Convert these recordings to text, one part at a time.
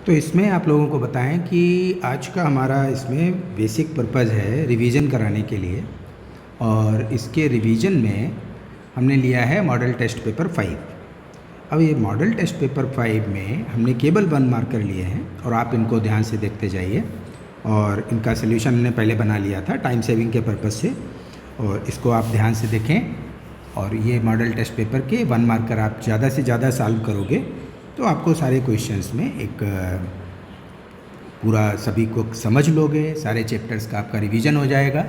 तो इसमें आप लोगों को बताएं कि आज का हमारा इसमें बेसिक पर्पज़ है रिवीजन कराने के लिए, और इसके रिवीजन में हमने लिया है मॉडल टेस्ट पेपर 5। अब ये मॉडल टेस्ट पेपर 5 में हमने केवल 1 मार्कर लिए हैं और आप इनको ध्यान से देखते जाइए। और इनका सल्यूशन हमने पहले बना लिया था टाइम सेविंग के पर्पज़ से, और इसको आप ध्यान से देखें। और ये मॉडल टेस्ट पेपर के 1 मार्कर आप ज़्यादा से ज़्यादा सॉल्व करोगे तो आपको सारे क्वेश्चंस में एक पूरा सभी को समझ लोगे, सारे चैप्टर्स का आपका रिवीजन हो जाएगा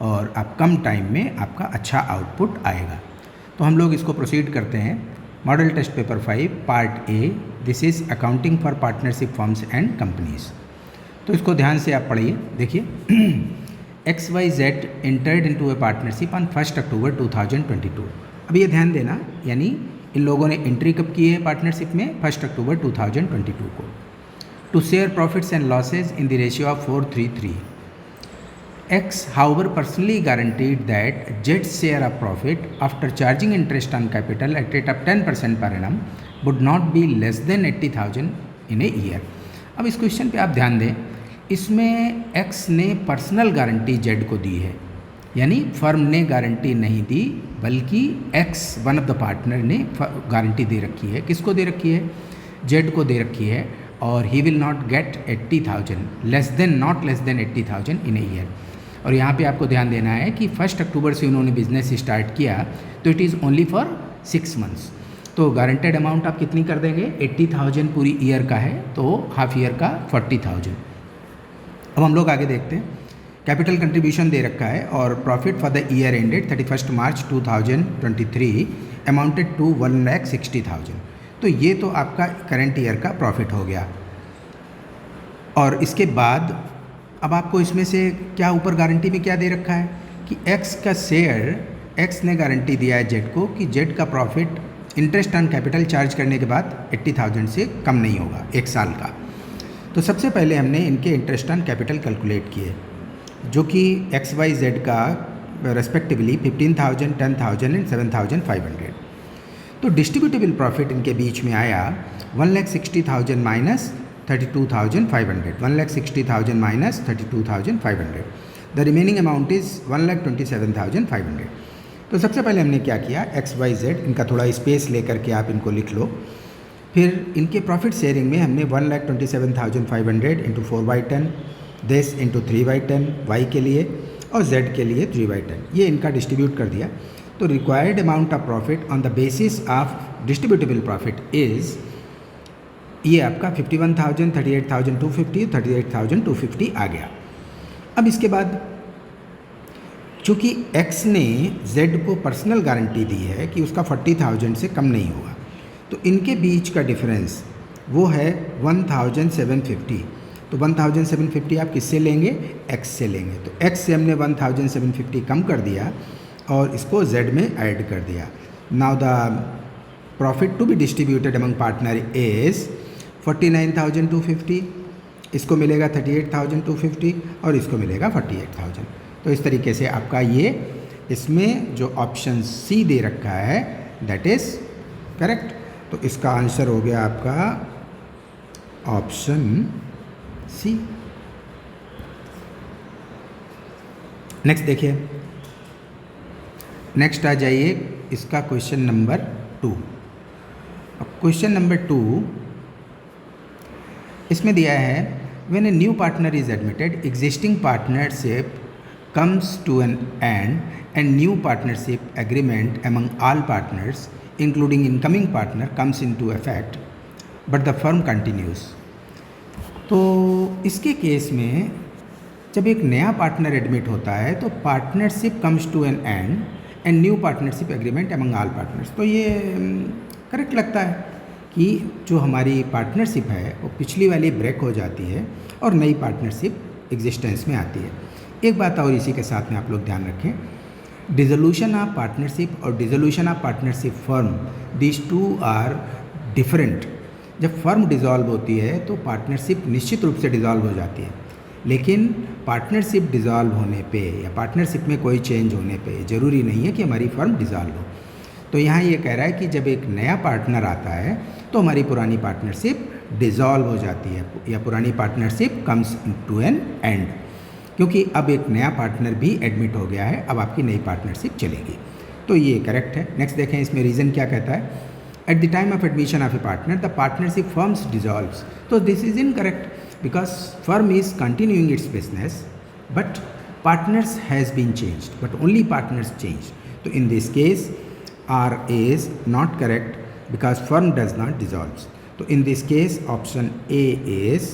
और आप कम टाइम में आपका अच्छा आउटपुट आएगा। तो हम लोग इसको प्रोसीड करते हैं। Model test paper 5 part A, this is accounting for partnership firms and companies. तो इसको ध्यान से आप पढ़िए। देखिए XYZ entered into a partnership on 1 अक्टूबर 2022। अब ये ध्यान देना, यानी इन लोगों ने एंट्री कब की है पार्टनरशिप में? 1 अक्टूबर 2022 को। To share profits and losses in the ratio of 4:3:3। X however personally guaranteed that Z's share of profit after charging interest on capital at rate of 10% per annum would not be less than 80,000 in a year। अब इस question पे आप ध्यान दें, इसमें X ने personal guarantee Z को दी है, यानी फर्म ने गारंटी नहीं दी बल्कि X one of the partner ने गारंटी दे रखी है। किसको दे रखी है? Z को दे रखी है। और he will not gate 80,000 not less than 80,000 in a year. और यहाँ पे आपको ध्यान देना है कि 1 अक्टूबर से उन्होंने बिजनेस स्टार्ट किया तो it is only for 6 months. तो गारंटेड अमाउंट आप कितनी कर देंगे? 80,000 पूरी ईयर का है तो हाफ ईयर का 40,000। अब हम लोग आगे देखते हैं। कैपिटल कंट्रीब्यूशन दे रखा है और profit for the year ended 31 March 2023 to टू 1,60,000। तो ये तो आपका करंट ईयर का प्रॉफिट हो गया। और इसके बाद अब आपको इसमें से क्या ऊपर गारंटी में क्या दे रखा है कि X का शेयर, X ने गारंटी दिया है Z को कि Z का profit interest on capital charge करने के बाद 80,000 से कम नहीं होगा 1 साल का। तो सबसे पहले हमने इनके इंटरेस्ट ऑन कैपिटल कैलकुलेट किए, जो कि XYZ का रेस्पेक्टिवली 15,000, 10,000 एंड 7,500। तो डिस्ट्रीब्यूटेबल प्रॉफिट इनके बीच में आया 1,60,000 minus 32,500, 1,60,000 minus 32,500। The remaining amount is 1,27,500। तो सबसे पहले हमने क्या किया, XYZ, इनका थोड़ा स्पेस लेकर के आप इनको लिख लो। फिर इनके प्रॉफिट शेयरिंग में हमने 1,27,500 इंटू 4/10, दिस इंटू 3/10 Y के लिए और Z के लिए 3/10, ये इनका डिस्ट्रीब्यूट कर दिया। तो required amount of profit on the basis of distributable profit is, ये आपका 51,000, 38,250, 38,250 आ गया। अब इसके बाद चूँकि X ने Z को पर्सनल गारंटी दी है कि उसका 40,000 से कम नहीं होगा, तो इनके बीच का डिफरेंस वो है 1,750। तो 1,750 आप किससे लेंगे? X से लेंगे। तो X से हमने 1,750 कम कर दिया और इसको Z में ऐड कर दिया। Now the profit to be distributed among partner is 49,250, इसको मिलेगा 38,250 और इसको मिलेगा 48,000। तो इस तरीके से आपका ये इसमें जो ऑप्शन C दे रखा है दैट इज़ करेक्ट। तो इसका आंसर हो गया आपका ऑप्शन C। नेक्स्ट देखिए, नेक्स्ट आ जाइए इसका क्वेश्चन नंबर 2। अब क्वेश्चन नंबर 2 इसमें दिया है, when A new partner is admitted existing partnership comes to an end and new partnership agreement among all partners including incoming partner comes into effect but the firm continues। तो इसके case में जब एक नया partner admit होता है तो partnership comes to an end end new partnership agreement among all partners. तो ये करेक्ट लगता है कि जो हमारी पार्टनरशिप है वो पिछली वाली ब्रेक हो जाती है और नई पार्टनरशिप एग्जिस्टेंस में आती है। एक बात और इसी के साथ में आप लोग ध्यान रखें, डिसोल्यूशन ऑफ पार्टनरशिप और dissolution of partnership firm, these two are different. जब फर्म डिज़ोल्व होती है तो पार्टनरशिप निश्चित रूप से डिज़ोल्व हो जाती है, लेकिन पार्टनरशिप डिज़ोल्व होने पे या पार्टनरशिप में कोई चेंज होने पे ज़रूरी नहीं है कि हमारी फर्म डिज़ोल्व हो। तो तो यहाँ ये कह रहा है कि जब एक नया पार्टनर आता है तो हमारी पुरानी पार्टनरशिप डिज़ोल्व हो जाती है या पुरानी partnership comes to an end, क्योंकि अब एक नया पार्टनर भी एडमिट हो गया है, अब आपकी नई पार्टनरशिप चलेगी। तो ये करेक्ट है। नेक्स्ट देखें इसमें रीज़न क्या कहता है, at the time of admission of a partner the partnership firms dissolves. तो this is incorrect because firm is continuing its business but partners has been changed, but only partners changed. So in this case R is not correct because firm does not dissolve. So in this case option A is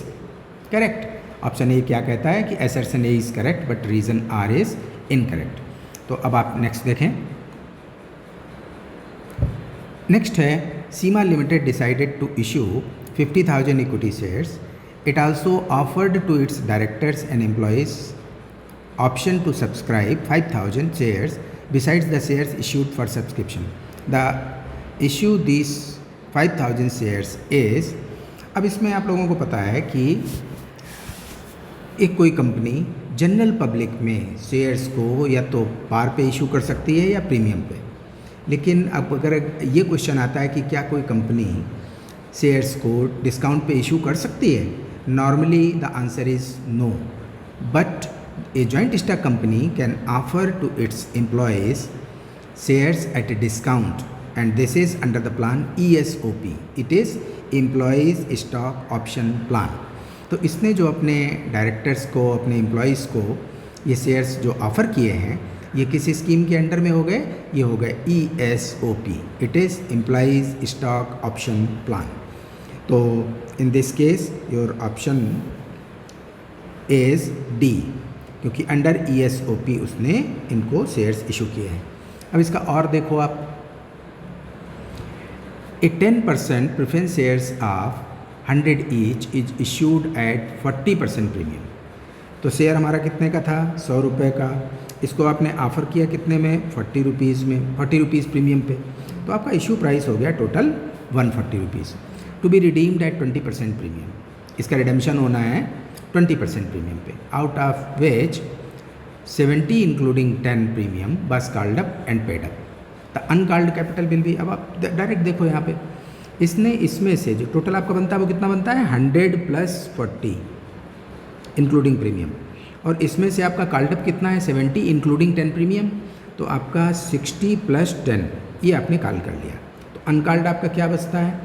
correct. Option A क्या कहता है कि assertion A is correct but reason R is incorrect. तो अब आप next देखें। Next है सीमा limited decided to issue 50,000 equity shares. It also offered to its directors and employees option to subscribe 5,000 shares besides the shares issued for subscription. The issue these 5,000 shares is, अब इसमें आप लोगों को पता है कि एक कोई कंपनी जनरल पब्लिक में शेयर्स को या तो पार पे इशू कर सकती है या प्रीमियम पे, लेकिन अब अगर ये क्वेश्चन आता है कि क्या कोई कंपनी शेयर्स को डिस्काउंट पे इशू कर सकती है, normally the answer is no, but a joint stock company can offer to its employees shares at a discount and this is under the plan ESOP. It is Employees Stock Option Plan. तो इसने जो अपने directors को, अपने employees को ये shares जो offer किए हैं ये किस स्कीम के अंडर में हो गए, ये हो गए ESOP. It is Employees Stock Option Plan. तो in this case your option is D, क्योंकि अंडर ESOP उसने इनको शेयर्स इशू किए हैं। अब इसका और देखो आप, ए 10% preference shares of 100 each is issued at 40% premium. तो शेयर हमारा कितने का था, 100 रुपये का, इसको आपने ऑफ़र किया कितने में, 40 रुपीज़ में, 40 रुपीज़ प्रीमियम पे, तो आपका इशू प्राइस हो गया total 140 rupees to be redeemed at 20% premium. इसका रिडेम्पशन होना है 20% प्रीमियम पे, out of which 70 including 10 premium बस called up and paid up. The uncalled capital बिल भी, अब आप डायरेक्ट देखो यहाँ पे, इसने इसमें से जो टोटल आपका बनता है वो कितना बनता है, 100 + 40 इंक्लूडिंग प्रीमियम, और इसमें से आपका कॉल्ड अप कितना है, 70 इंक्लूडिंग 10 प्रीमियम, तो आपका 60 + 10 ये आपने कॉल कर लिया। तो अनकॉल्ड आपका क्या बचता है,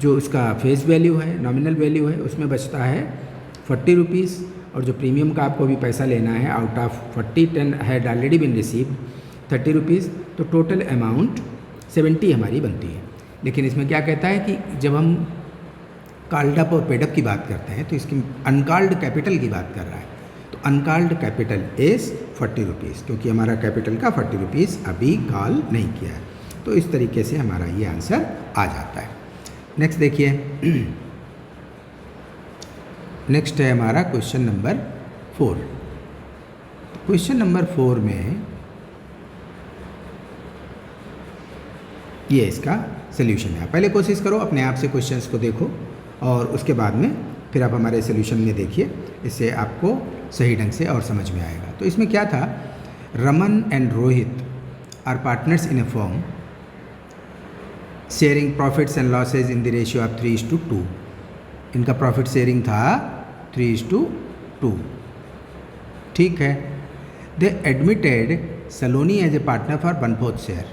जो उसका फेस वैल्यू है, नॉमिनल वैल्यू है, उसमें बचता है 40 रुपीज़, और जो प्रीमियम का आपको भी पैसा लेना है out of 40 10 had already been received 30 rupees, तो टोटल अमाउंट 70 हमारी बनती है। लेकिन इसमें क्या कहता है कि जब हम कॉल्ड अप और पेड अप की बात करते हैं तो इसकी अनकॉल्ड कैपिटल की बात कर रहा है, तो अनकॉल्ड कैपिटल इज़ 40 रुपीज़, क्योंकि हमारा कैपिटल का 40 रुपीज़ अभी कॉल नहीं किया है। तो इस तरीके से हमारा ये आंसर आ जाता है। नेक्स्ट देखिए, नेक्स्ट है हमारा क्वेश्चन नंबर 4। क्वेश्चन नंबर 4 में ये इसका सोल्यूशन है। पहले कोशिश करो अपने आप से क्वेश्चंस को देखो और उसके बाद में फिर आप हमारे सोल्यूशन में देखिए, इससे आपको सही ढंग से और समझ में आएगा। तो इसमें क्या था, Raman and Rohit are partners in a firm sharing profits and losses in the ratio of 3:2। इनका प्रॉफिट शेयरिंग था 3:2, ठीक है। They admitted Saloni as a partner for 1/4 share,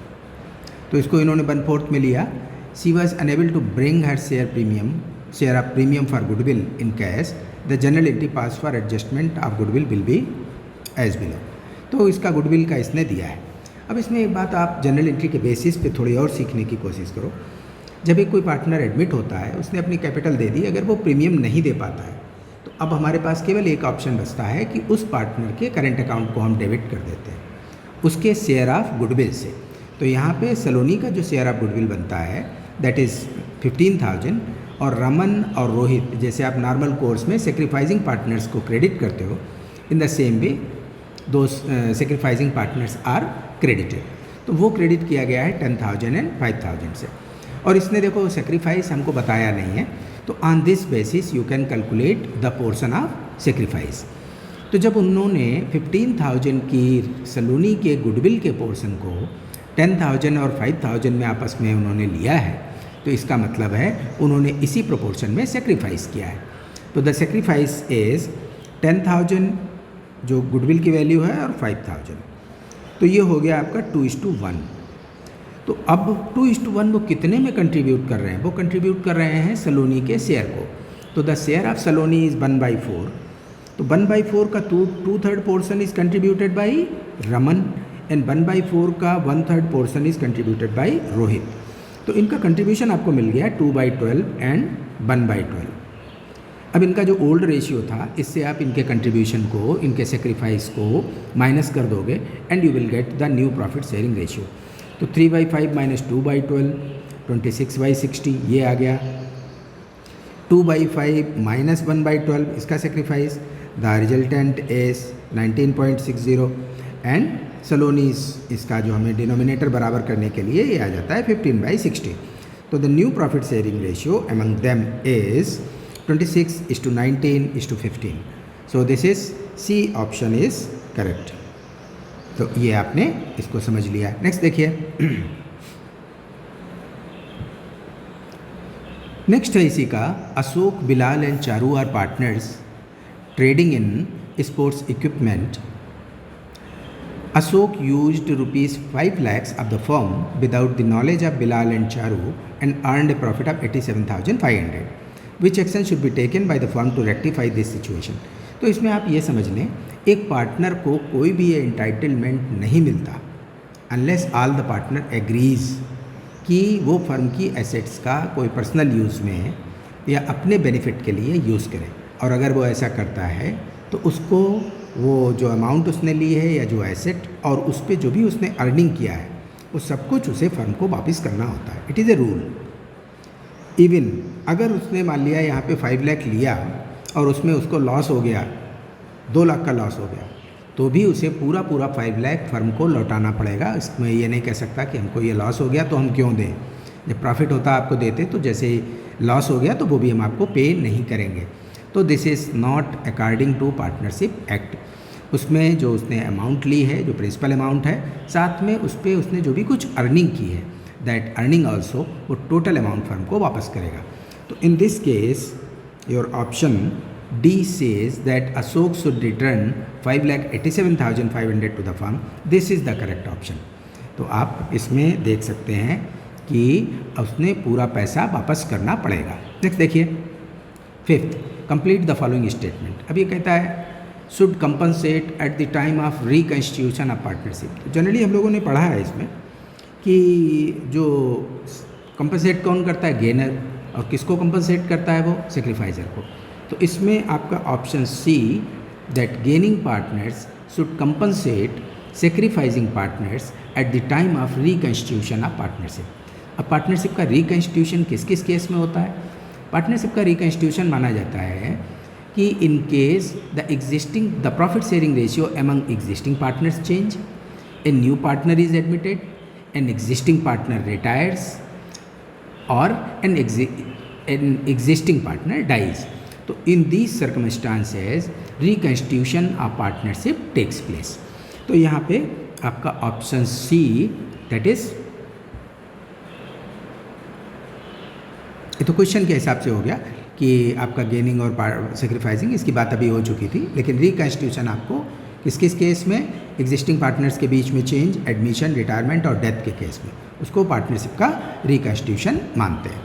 तो इसको इन्होंने 1/4 में लिया। She was unable to bring her share of premium for goodwill in cash, the journal entry pass for adjustment of goodwill will be as below. तो इसका goodwill का इसने दिया है। अब इसमें एक बात आप जनरल एंट्री के बेसिस पे थोड़ी और सीखने की कोशिश करो। जब एक कोई पार्टनर एडमिट होता है, उसने अपनी कैपिटल दे दी, अगर वो प्रीमियम नहीं दे पाता है तो अब हमारे पास केवल एक ऑप्शन बचता है कि उस पार्टनर के करंट अकाउंट को हम डेबिट कर देते हैं उसके शेयर ऑफ गुडविल से। तो यहाँ पे सलोनी का जो शेयर ऑफ गुडविल बनता है दैट इज़ 15,000, और रमन और रोहित जैसे आप नॉर्मल कोर्स में सेक्रीफाइसिंग पार्टनर्स को क्रेडिट करते हो, इन द सेम वे दो सेक्रीफाइसिंग पार्टनर्स आर क्रेडिटेड। तो वो क्रेडिट किया गया है 10,000 एंड 5,000 से, और इसने देखो सेक्रीफाइस हमको बताया नहीं है, तो on this basis you can calculate the portion of sacrifice. तो जब उन्होंने 15,000 की सलोनी के गुडविल के पोर्शन को 10,000 और 5,000 में आपस में उन्होंने लिया है, तो इसका मतलब है उन्होंने इसी प्रोपोर्शन में सेक्रीफाइस किया है। तो द सेक्रीफाइस इज़ 10,000 जो गुडविल की वैल्यू है और 5,000, तो ये हो गया आपका 2:1। तो अब 2:1 वो कितने में कंट्रीब्यूट कर रहे हैं? वो कंट्रीब्यूट कर रहे हैं सलोनी के शेयर को। तो the share of Saloni is 1/4। तो 1/4 का 2/3 portion is contributed by Raman and 1/4 का 1/3 portion is contributed by Rohit. तो इनका कंट्रीब्यूशन आपको मिल गया 2/12 एंड 1/12। अब इनका जो ओल्ड रेशियो था, इससे आप इनके कंट्रीब्यूशन को, इनके सेक्रीफाइस को माइनस कर दोगे and you will get the new profit sharing ratio. तो 3/5 माइनस 2/12 26/60 ये आ गया। 2/5 माइनस 1/12 इसका sacrifice, the resultant is 19.60 and Saloni's इसका जो हमें डिनोमिनेटर बराबर करने के लिए ये आ जाता है 15/60। तो the new profit sharing ratio among them is 26:19:15। So this is C option is correct. तो ये आपने इसको समझ लिया। नेक्स्ट देखिए, नेक्स्ट है इसी का, Ashok, Bilal and Charu are partners trading in sports equipment. Ashok used rupees 5 lakhs of the firm without the knowledge of Bilal and Charu and earned a profit of 87,500. Which action should be taken by the firm to rectify this situation? तो इसमें आप ये समझ लें, एक partner को कोई भी ये एंटाइटलमेंट नहीं मिलता unless all the partner agrees कि वो फर्म की एसेट्स का कोई पर्सनल यूज़ में या अपने बेनिफिट के लिए यूज़ करे। और अगर वो ऐसा करता है तो उसको वो जो अमाउंट उसने ली है या जो एसेट और उस पर जो भी उसने अर्निंग किया है वो सब कुछ उसे फर्म को वापस करना होता है। It is a rule. Even अगर उसने मान लिया यहाँ पे 5 लाख लिया और उसमें उसको लॉस हो गया, 2 लाख का लॉस हो गया, तो भी उसे पूरा 5 लाख फर्म को लौटाना पड़ेगा। इसमें ये नहीं कह सकता कि हमको ये लॉस हो गया तो हम क्यों दें, जब प्रॉफिट होता आपको देते, तो जैसे लॉस हो गया तो वो भी हम आपको पे नहीं करेंगे। तो this is not according to partnership act. उसमें जो उसने अमाउंट ली है, जो प्रिंसिपल अमाउंट है, साथ में उस पर उसने जो भी कुछ अर्निंग की है, दैट अर्निंग ऑल्सो वो टोटल अमाउंट फर्म को वापस करेगा। तो in this case your option D says that Ashok should return 5,87,500 to the firm. This is the correct option. तो आप इसमें देख सकते हैं कि उसने पूरा पैसा वापस करना पड़ेगा। नेक्स्ट देखिए, 5th, complete the following statement. अब ये कहता है should compensate eight the time of reconstitution of partnership. तो जनरली हम लोगों ने पढ़ा है इसमें कि जो कंपनसेट कौन करता है, गेनर, और किसको कंपनसेट करता है वो, सेक्रीफाइजर को। तो इसमें आपका option C, that gaining partners should compensate sacrificing partners at the time of reconstitution of partnership. अब पार्टनरशिप का रिकंस्टिट्यूशन किस किस केस में होता है? पार्टनरशिप का रिकंस्टिट्यूशन माना जाता है कि in case the profit sharing ratio among existing partners change, a new partner is admitted, an existing partner retires और एन एग्जिस्टिंग पार्टनर डाइज। तो in these circumstances reconstitution of partnership takes place. तो यहाँ पे आपका option C, that is, ये तो question के हिसाब से हो गया कि आपका गेनिंग और सेक्रीफाइसिंग, इसकी बात अभी हो चुकी थी, लेकिन रिकंस्टिट्यूशन आपको किस किस केस में, एग्जिस्टिंग पार्टनर्स के बीच में चेंज, एडमिशन, रिटायरमेंट और डेथ के केस में, उसको पार्टनरशिप का रिकंस्टिट्यूशन मानते हैं।